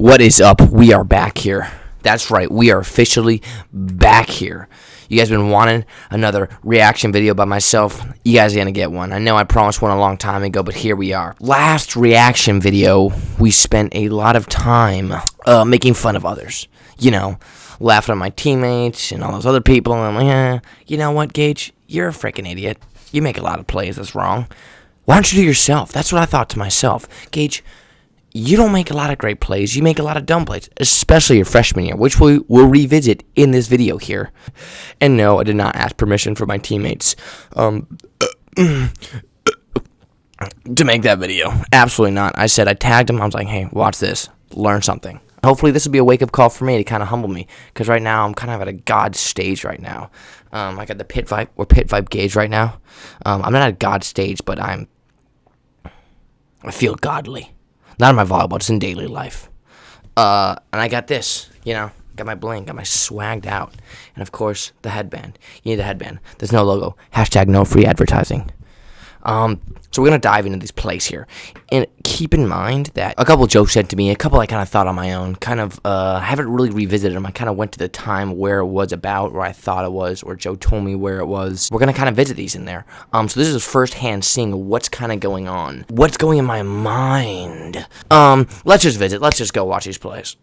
What is up? We are back here. That's right, we are officially back here. You guys been wanting another reaction video by myself. You guys are gonna get one. I know I promised one a long time ago, but here we are. Last reaction video, we spent a lot of time making fun of others. You know, laughing at my teammates and all those other people. And I'm like, you know what, Gage? You're a freaking idiot. You make a lot of plays that's wrong. Why don't you do yourself? That's what I thought to myself. Gage, you don't make a lot of great plays. You make a lot of dumb plays, especially your freshman year, which we will revisit in this video here. And no, I did not ask permission from my teammates to make that video. Absolutely not. I said, I tagged them. I was like, hey, watch this. Learn something. Hopefully this will be a wake-up call for me to kind of humble me, because right now I'm kind of at a God stage right now. I got the pit vibe, or pit vibe gauge right now. I'm not at a God stage, but I feel godly. Not in my volleyball, just in daily life. And I got this, you know, got my bling, got my swagged out. And of course, the headband. You need the headband. There's no logo. Hashtag no free advertising. So we're going to dive into this place here. And keep in mind that a couple jokes said to me, a couple I kind of thought on my own, haven't really revisited them. I kind of went to the time where it was about, where I thought it was, or Joe told me where it was. We're going to kind of visit these in there. So this is firsthand seeing what's kind of going on. What's going in my mind. Let's just visit. Let's just go watch these plays.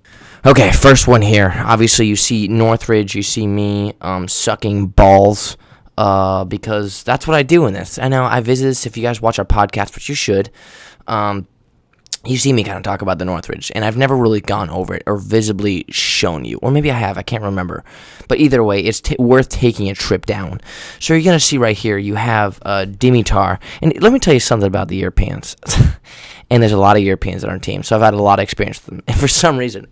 Okay, first one here. Obviously, you see Northridge. You see me sucking balls. Because that's what I do in this. I know I visit this if you guys watch our podcast, which you should. You see me kind of talk about the Northridge, and I've never really gone over it or visibly shown you. Or maybe I have, I can't remember. But either way, it's worth taking a trip down. So you're going to see right here, you have Dimitar. And let me tell you something about the Europeans. And there's a lot of Europeans on our team, so I've had a lot of experience with them. And for some reason,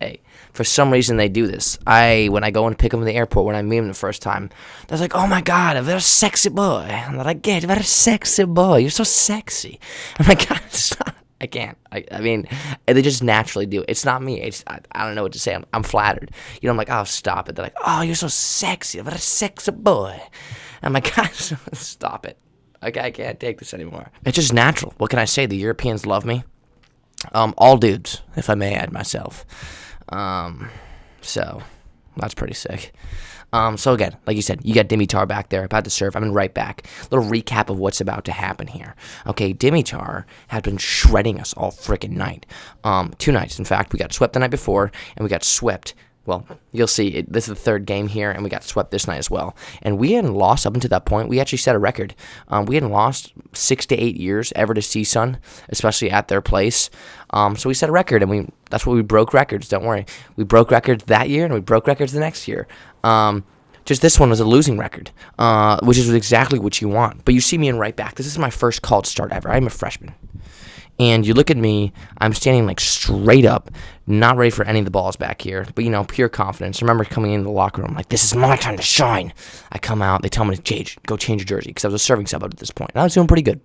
they do this. When I go and pick them in the airport, when I meet them the first time, they're like, oh my God, a very sexy boy. And they're like, Gage, a very sexy boy. You're so sexy. I'm like, God, stop. I can't. I mean, they just naturally do. It's not me. I don't know what to say. I'm flattered. You know, I'm like, oh, stop it. They're like, oh, you're so sexy. A very sexy boy. I'm like, God, stop it. Okay, I can't take this anymore. It's just natural. What can I say? The Europeans love me. All dudes, if I may add myself. So that's pretty sick. So again, like you said, you got Dimitar back there about to serve. I'm in right back. Little recap of what's about to happen here. Okay, Dimitar had been shredding us all freaking night. 2 nights, in fact. We got swept the night before, and we got swept. Well, you'll see. This is the 3rd game here, and we got swept this night as well. And we hadn't lost up until that point. We actually set a record. We hadn't lost 6 to 8 years ever to CSUN, especially at their place. So we set a record, and that's what we broke records. Don't worry. We broke records that year, and we broke records the next year. Just this one was a losing record, which is exactly what you want. But you see me in right back. This is my first college start ever. I'm a freshman. And you look at me, I'm standing like straight up, not ready for any of the balls back here, but, you know, pure confidence. I remember coming into the locker room, like, this is my time to shine. I come out, they tell me, Gage, go change your jersey, because I was a serving sub at this point, and I was doing pretty good.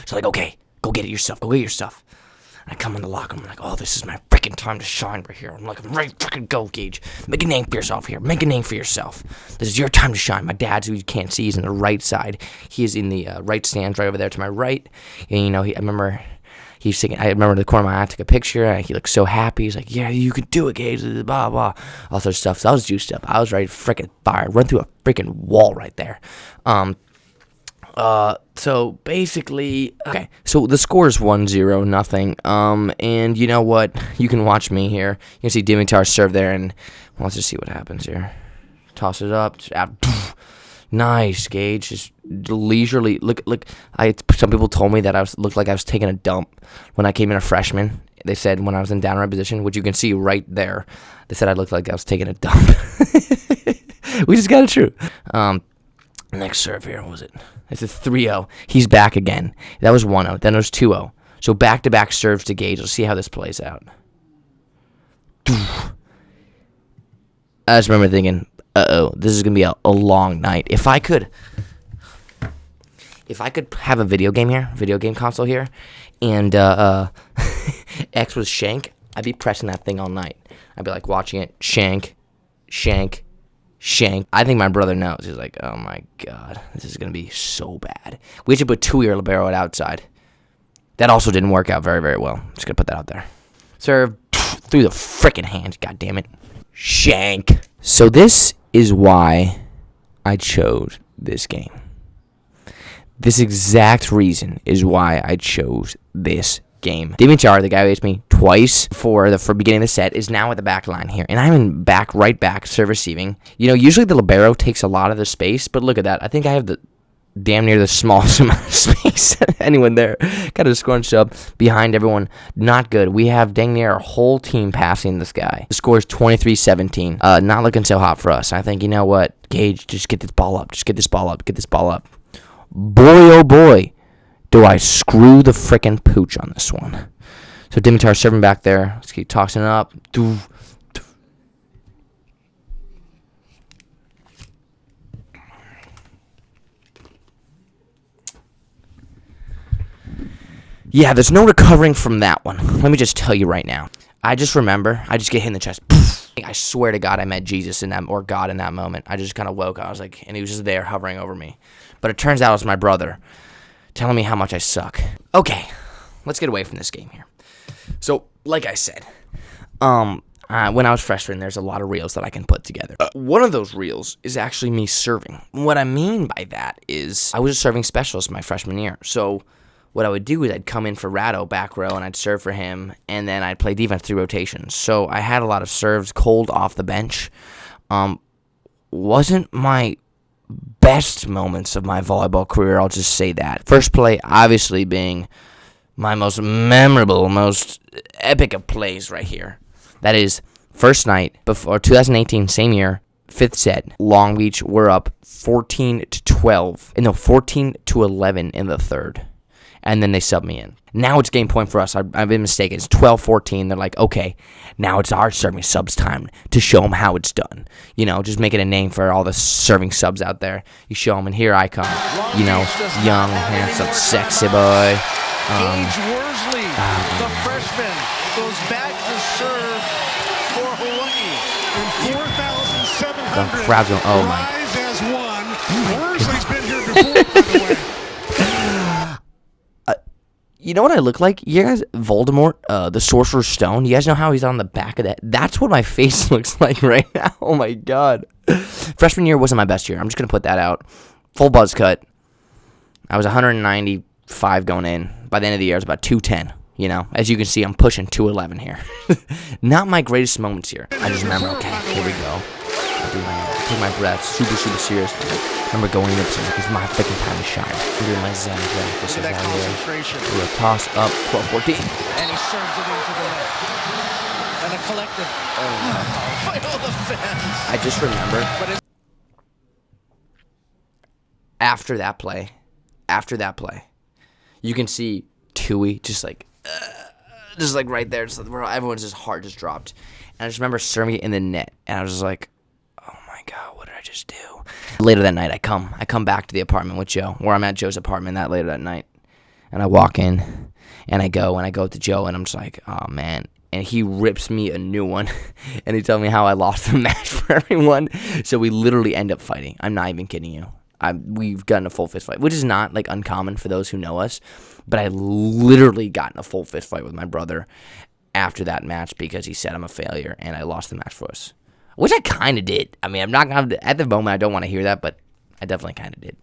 So, like, okay, go get it yourself, go get your stuff. I come in the locker room, I'm like, oh, this is my freaking time to shine right here. I'm like, I'm ready to freaking go, Gage. Make a name for yourself here. Make a name for yourself. This is your time to shine. My dad's, who you can't see, is in the right side. He is in the right stands right over there to my right. And, you know, I remember he's singing. I remember in the corner of my eye, I took a picture, and he looked so happy. He's like, yeah, you can do it, Gage, blah, blah. All sorts of stuff. So I was juiced up. I was ready to freaking fire. Run through a freaking wall right there. So basically, okay, so the score is 1-0, nothing, and you know what, you can watch me here, you can see Dimitar serve there, and let's just see what happens here, toss it up, just out. Nice, Gage, just leisurely, look, some people told me that looked like I was taking a dump when I came in a freshman. They said when I was in down right position, which you can see right there, they said I looked like I was taking a dump, which is kind of true. Next serve here, what was it? It's a 3-0. He's back again. That was 1-0. Then it was 2-0. So back-to-back serves to Gage. Let's see how this plays out. I just remember thinking, this is going to be a long night. If I could have a video game console here, and X was Shank, I'd be pressing that thing all night. I'd be like watching it, Shank. I think my brother knows. He's like, oh my God, this is going to be so bad. We should put 2-year libero outside. That also didn't work out very, very well. I'm just going to put that out there. Serve, Through the frickin' hand, god damn it. Shank. So this is why I chose this game. This exact reason is why I chose this game. Dimitar, the guy who hit me twice for beginning of the set, is now at the back line here. And I'm in right back, serve receiving. You know, usually the libero takes a lot of the space, but look at that. I think I have the damn near the smallest amount of space anyone there. Got to scrunch up behind everyone. Not good. We have dang near our whole team passing this guy. The score is 23-17. Not looking so hot for us. I think, you know what? Gage, just get this ball up. Just get this ball up. Get this ball up. Boy, oh boy, do I screw the frickin' pooch on this one. So Dimitar serving back there. Let's keep tossing it up. Yeah, there's no recovering from that one. Let me just tell you right now. I just remember, I just get hit in the chest. I swear to God I met Jesus in that, or God in that moment. I just kind of woke up. I was like, and he was just there hovering over me. But it turns out it was my brother telling me how much I suck. Okay, let's get away from this game here. So, like I said, when I was freshman, there's a lot of reels that I can put together. One of those reels is actually me serving. What I mean by that is I was a serving specialist my freshman year. So what I would do is I'd come in for Ratto back row and I'd serve for him, and then I'd play defense through rotations. So I had a lot of serves cold off the bench. Wasn't my best moments of my volleyball career, I'll just say that. First play obviously being my most memorable, most epic of plays right here. That is first night before 2018, same year, 5th set, Long Beach, we're up 14-11 in the third. And then they sub me in. Now it's game point for us. I've been mistaken. It's 12-14. They're like, okay, now it's our serving subs time to show them how it's done. You know, just making a name for all the serving subs out there. You show them, and here I come. You know, young, handsome, sexy boy. GAGE Worsley, the freshman, goes back to serve for Hawaii. In 4,700. The crowd's going, oh my. Rise as one. Worsley's been here before, by the way. You know what I look like? You guys, Voldemort, the Sorcerer's Stone. You guys know how he's on the back of that? That's what my face looks like right now. Oh my god. Freshman year wasn't my best year. I'm just going to put that out. Full buzz cut. I was 195 going in. By the end of the year, I was about 210. You know, as you can see, I'm pushing 211 here. Not my greatest moments here. I just remember, okay, here we go. I take my breath, super, super serious. I remember going into this, it's my freaking time to shine. I'm doing my Zen practice right here. We'll toss up 12-14. And he serves it into the net. And a collective. By all the fans. I just remember after that play, you can see Tui just like right there, just everyone's just heart just dropped. And I just remember serving it in the net, and I was just like, oh my god, what did I just do? Later that night, I come back to the apartment with Joe, where I'm at Joe's apartment later that night, and I walk in, and I go to Joe, and I'm just like, oh man, and he rips me a new one, and he tells me how I lost the match for everyone, so we literally end up fighting. I'm not even kidding you. We've gotten a full fist fight, which is not like uncommon for those who know us, but I literally got in a full fist fight with my brother after that match because he said I'm a failure and I lost the match for us, which I kind of did. I mean, I'm not gonna, at the moment I don't want to hear that, but I definitely kind of did.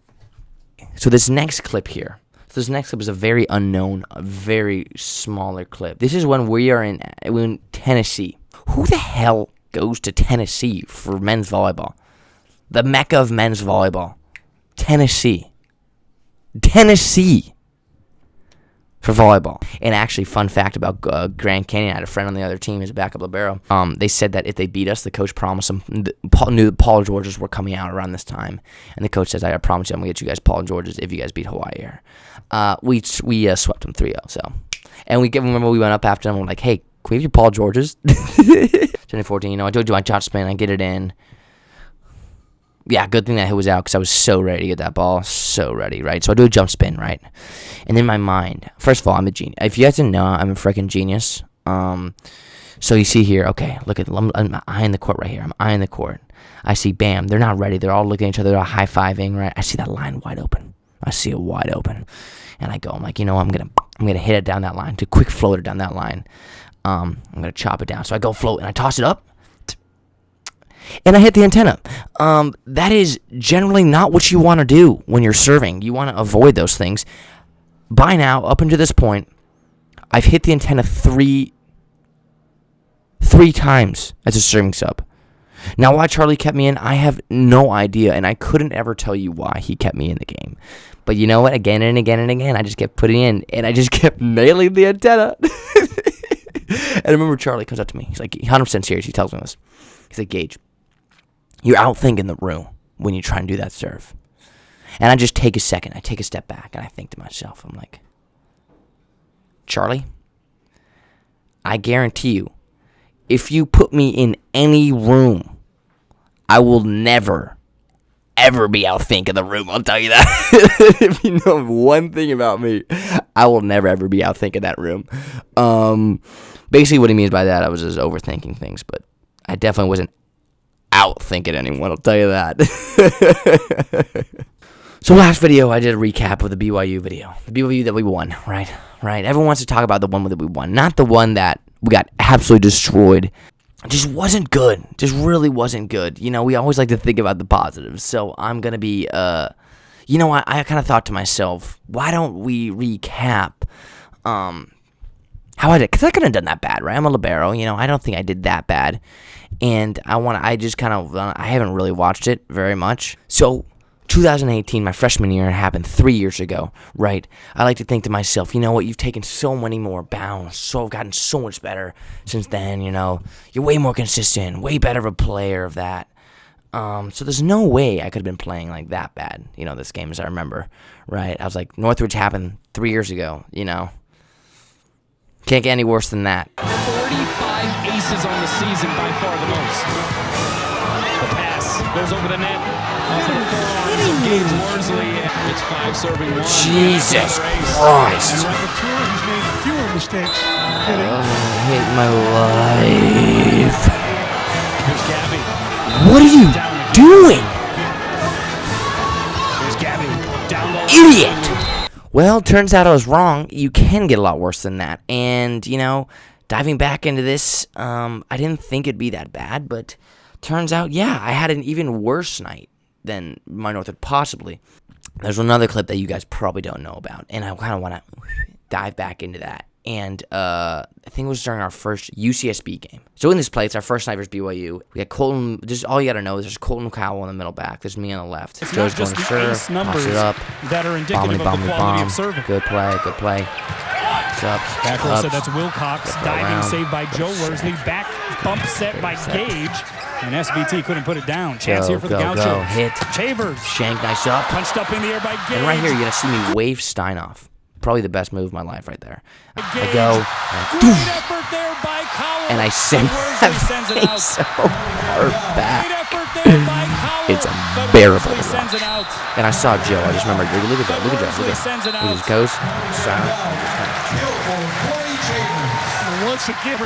So this next clip here, is a very unknown, a very smaller clip. This is when we're in Tennessee. Who the hell goes to Tennessee for men's volleyball? The mecca of men's volleyball. Tennessee for volleyball. And actually, fun fact about Grand Canyon, I had a friend on the other team, his backup libero. They said that if they beat us, the coach promised them, knew that Paul Georges were coming out around this time, and the coach says, I promise you I'm going to get you guys Paul Georges if you guys beat Hawaii here. We swept them 3-0, so. And remember we went up after them, and we're like, hey, can we have your Paul Georges? 2014, you know, I told you I shot spin, I get it in. Yeah, good thing that it was out because I was so ready to get that ball. So ready, right? So I do a jump spin, right? And in my mind, first of all, I'm a genius. If you guys didn't know, I'm a freaking genius. So you see here, okay, look at, I'm eyeing the court right here. I'm eyeing the court. I see, bam, they're not ready. They're all looking at each other. They're all high-fiving, right? I see that line wide open. I see it wide open. And I go, I'm like, you know, I'm gonna hit it down that line. To quick floater down that line. I'm gonna chop it down. So I go float and I toss it up, and I hit the antenna. That is generally not what you want to do when you're serving. You want to avoid those things. By now, up until this point, I've hit the antenna three times as a serving sub. Now, why Charlie kept me in, I have no idea, and I couldn't ever tell you why he kept me in the game. But you know what? Again and again and again, I just kept putting in, and I just kept nailing the antenna. And I remember Charlie comes up to me. He's like, 100% serious. He tells me this. He's like, Gage, you're outthinking the room when you try and do that serve. And I just take a second. I take a step back, and I think to myself, I'm like, Charlie, I guarantee you, if you put me in any room, I will never, ever be outthinking the room. I'll tell you that. If you know one thing about me, I will never, ever be outthinking that room. Basically, what he means by that, I was just overthinking things, but I definitely wasn't outthinking anyone. I'll tell you that. So last video, I did a recap of the BYU video. The BYU that we won, right? Everyone wants to talk about the one that we won, not the one that we got absolutely destroyed. It just wasn't good. Just really wasn't good. You know, we always like to think about the positives. So I'm going to be, I kind of thought to myself, why don't we recap how I did? Because I couldn't have done that bad, right? I'm a libero. You know, I don't think I did that bad. And I haven't really watched it very much. So 2018, my freshman year, happened 3 years ago, right? I like to think to myself, you know what, you've taken so many more bounds, gotten so much better since then, you know. You're way more consistent, way better of a player of that. So there's no way I could have been playing like that bad, you know, this game as I remember, right? I was like, Northridge happened 3 years ago, you know. Can't get any worse than that. 35 aces on the season, by far the most. The pass goes over the net. Gage Worsley. It's 5 serving 1. Jesus Christ. He's made fewer mistakes. I hate my life. Here's Gabby. What are you doing? Here's Gabby. Down low. Idiot. Well, turns out I was wrong. You can get a lot worse than that. And, you know, diving back into this, I didn't think it'd be that bad, but turns out, yeah, I had an even worse night than my Northridge possibly. There's another clip that you guys probably don't know about, and I kind of want to dive back into that. And I think it was during our first UCSB game. So in this play, it's our first night versus BYU. We got Colton. Just all you got to know is there's Colton Cowell in the middle back. There's me on the left. It's Joe's not going just to the serve. ace numbers Toss it up. that are indicative of the quality of serving. Good play. Back row said that's Wilcox. Diving around. save by Joe Worsley. Back bump set by Gage. And SVT couldn't put it down. Chance here for the Gauchos. Go. Hit. Chavers. Shank, nice up. Punched up in the air by Gage. And right here, you're going to see me wave Stein off. Probably the best move of my life right there. I go, Great effort there by Cowell. and I send that thing so far back. It's unbearable to watch. And I saw Joe. I just remember, look at Joe. Look at his goes. Silent. Once again,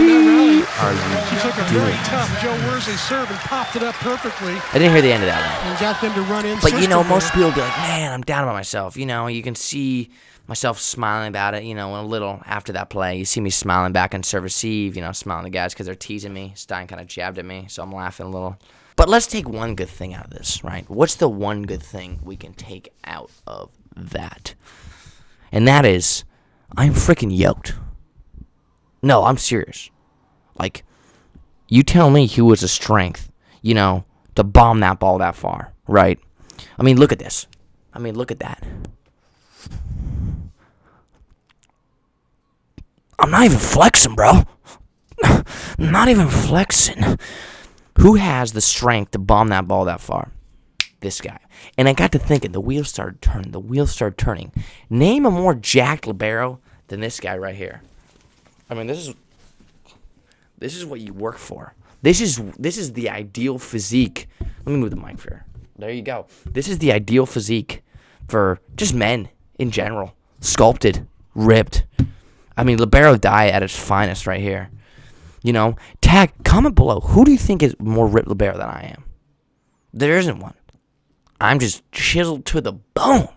she took a very doing? tough Joe Worsley serve and popped it up perfectly I didn't hear the end of that one. and got them to run in. But, you know, system most there. people will be like, man, I'm down about myself. You know, you can see myself smiling about it, you know, a little after that play. You see me smiling back on serve receive, you know, smiling at the guys because they're teasing me. Stein kind of jabbed at me, so I'm laughing a little. But let's take one good thing out of this, right? What's the one good thing we can take out of that? And that is, I'm freaking yoked. No, I'm serious. Like, you tell me who was a strength, you know, to bomb that ball that far, right? I mean, look at this. I mean, look at that. I'm not even flexing, bro. Not even flexing. Who has the strength to bomb that ball that far? This guy. And I got to thinking, the wheels started turning. Name a more jacked libero than this guy right here. I mean, this is what you work for. This is the ideal physique. Let me move the mic here. There you go. This is the ideal physique for just men in general. Sculpted, ripped. I mean, libero diet at its finest right here. You know, comment below. Who do you think is more ripped libero than I am? There isn't one. I'm just chiseled to the bone.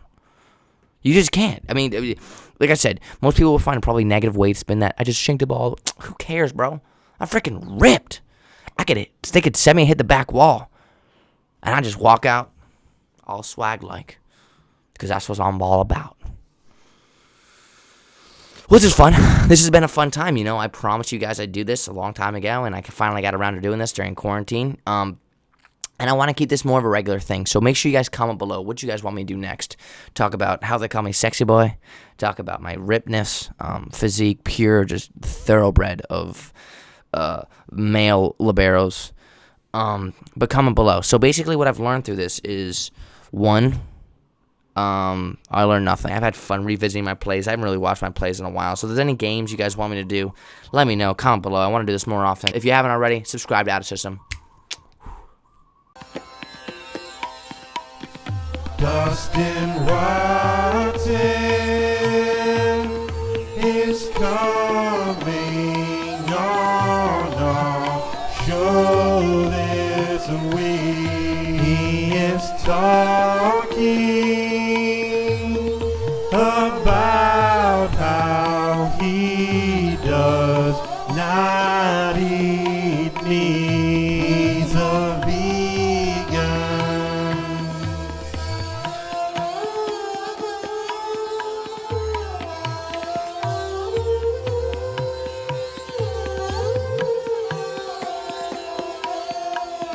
You just can't. I mean, like I said, most people will find a probably negative way to spin that. I just shanked the ball. Who cares, bro? I'm freaking ripped. They could send me and hit the back wall. And I just walk out all swag-like. Because that's what I'm all about. Well, this is fun. This has been a fun time, I promised you guys I'd do this a long time ago, and I finally got around to doing this during quarantine. And I want to keep this more of a regular thing. So make sure you guys comment below what you guys want me to do next. Talk about how they call me sexy boy. Talk about my ripness, physique, pure, just thoroughbred of male liberos. But comment below. So basically what I've learned through this is, one, I learned nothing. I've had fun revisiting my plays. I haven't really watched my plays in a while. So if there's any games you guys want me to do, let me know. Comment below. I want to do this more often. If you haven't already, subscribe to Out of System. Dustin Wild.